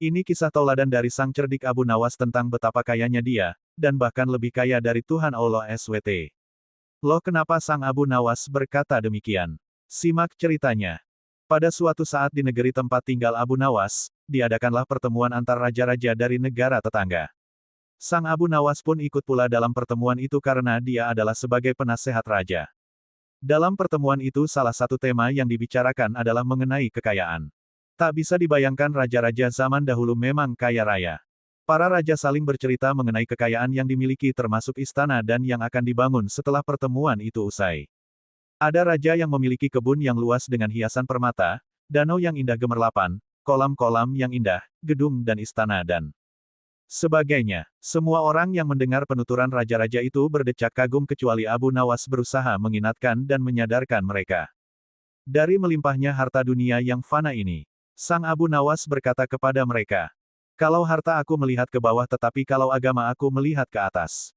Ini kisah tauladan dari sang cerdik Abu Nawas tentang betapa kayanya dia, dan bahkan lebih kaya dari Tuhan Allah SWT. Loh, kenapa sang Abu Nawas berkata demikian? Simak ceritanya. Pada suatu saat di negeri tempat tinggal Abu Nawas, diadakanlah pertemuan antar raja-raja dari negara tetangga. Sang Abu Nawas pun ikut pula dalam pertemuan itu karena dia adalah sebagai penasehat raja. Dalam pertemuan itu salah satu tema yang dibicarakan adalah mengenai kekayaan. Tak bisa dibayangkan raja-raja zaman dahulu memang kaya raya. Para raja saling bercerita mengenai kekayaan yang dimiliki termasuk istana dan yang akan dibangun setelah pertemuan itu usai. Ada raja yang memiliki kebun yang luas dengan hiasan permata, danau yang indah gemerlapan, kolam-kolam yang indah, gedung dan istana dan sebagainya. Semua orang yang mendengar penuturan raja-raja itu berdecak kagum kecuali Abu Nawas berusaha mengingatkan dan menyadarkan mereka. Dari melimpahnya harta dunia yang fana ini, Sang Abu Nawas berkata kepada mereka, "Kalau harta aku melihat ke bawah tetapi kalau agama aku melihat ke atas."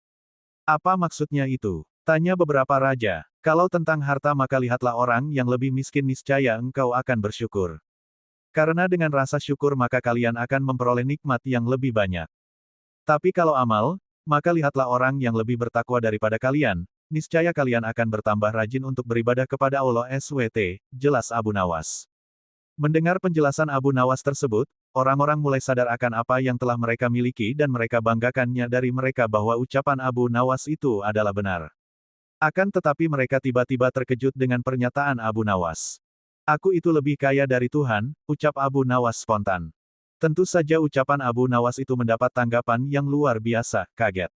"Apa maksudnya itu?" tanya beberapa raja. "Kalau tentang harta maka lihatlah orang yang lebih miskin niscaya engkau akan bersyukur. Karena dengan rasa syukur maka kalian akan memperoleh nikmat yang lebih banyak. Tapi kalau amal, maka lihatlah orang yang lebih bertakwa daripada kalian, niscaya kalian akan bertambah rajin untuk beribadah kepada Allah SWT, jelas Abu Nawas. Mendengar penjelasan Abu Nawas tersebut, orang-orang mulai sadar akan apa yang telah mereka miliki dan mereka banggakannya dari mereka bahwa ucapan Abu Nawas itu adalah benar. Akan tetapi mereka tiba-tiba terkejut dengan pernyataan Abu Nawas. "Aku itu lebih kaya dari Tuhan," ucap Abu Nawas spontan. Tentu saja ucapan Abu Nawas itu mendapat tanggapan yang luar biasa, kaget.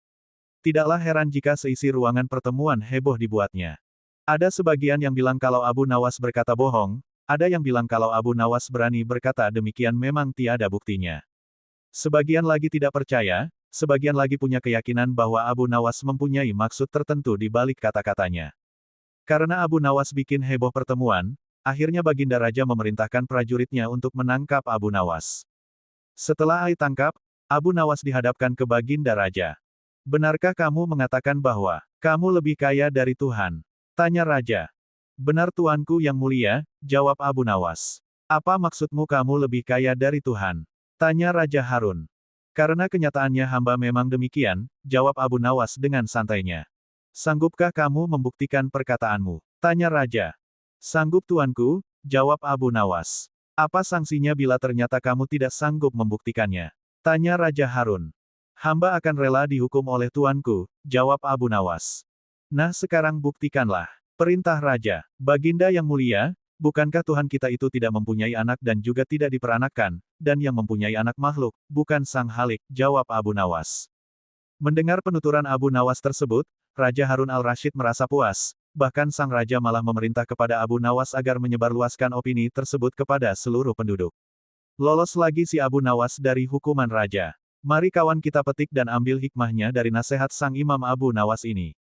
Tidaklah heran jika seisi ruangan pertemuan heboh dibuatnya. Ada sebagian yang bilang kalau Abu Nawas berkata bohong, ada yang bilang kalau Abu Nawas berani berkata demikian memang tiada buktinya. Sebagian lagi tidak percaya, sebagian lagi punya keyakinan bahwa Abu Nawas mempunyai maksud tertentu di balik kata-katanya. Karena Abu Nawas bikin heboh pertemuan, akhirnya Baginda Raja memerintahkan prajuritnya untuk menangkap Abu Nawas. Setelah ditangkap, Abu Nawas dihadapkan ke Baginda Raja. "Benarkah kamu mengatakan bahwa kamu lebih kaya dari Tuhan?" tanya Raja. "Benar Tuanku yang mulia," jawab Abu Nawas. "Apa maksudmu kamu lebih kaya dari Tuhan?" tanya Raja Harun. "Karena kenyataannya hamba memang demikian," jawab Abu Nawas dengan santainya. "Sanggupkah kamu membuktikan perkataanmu?" tanya Raja. "Sanggup Tuanku," jawab Abu Nawas. "Apa sanksinya bila ternyata kamu tidak sanggup membuktikannya?" tanya Raja Harun. "Hamba akan rela dihukum oleh Tuanku," jawab Abu Nawas. "Nah sekarang buktikanlah," perintah Raja. "Baginda yang mulia, bukankah Tuhan kita itu tidak mempunyai anak dan juga tidak diperanakkan, dan yang mempunyai anak makhluk, bukan Sang Halik," jawab Abu Nawas. Mendengar penuturan Abu Nawas tersebut, Raja Harun al-Rasyid merasa puas, bahkan sang raja malah memerintah kepada Abu Nawas agar menyebarluaskan opini tersebut kepada seluruh penduduk. Lolos lagi si Abu Nawas dari hukuman raja. Mari kawan kita petik dan ambil hikmahnya dari nasihat sang Imam Abu Nawas ini.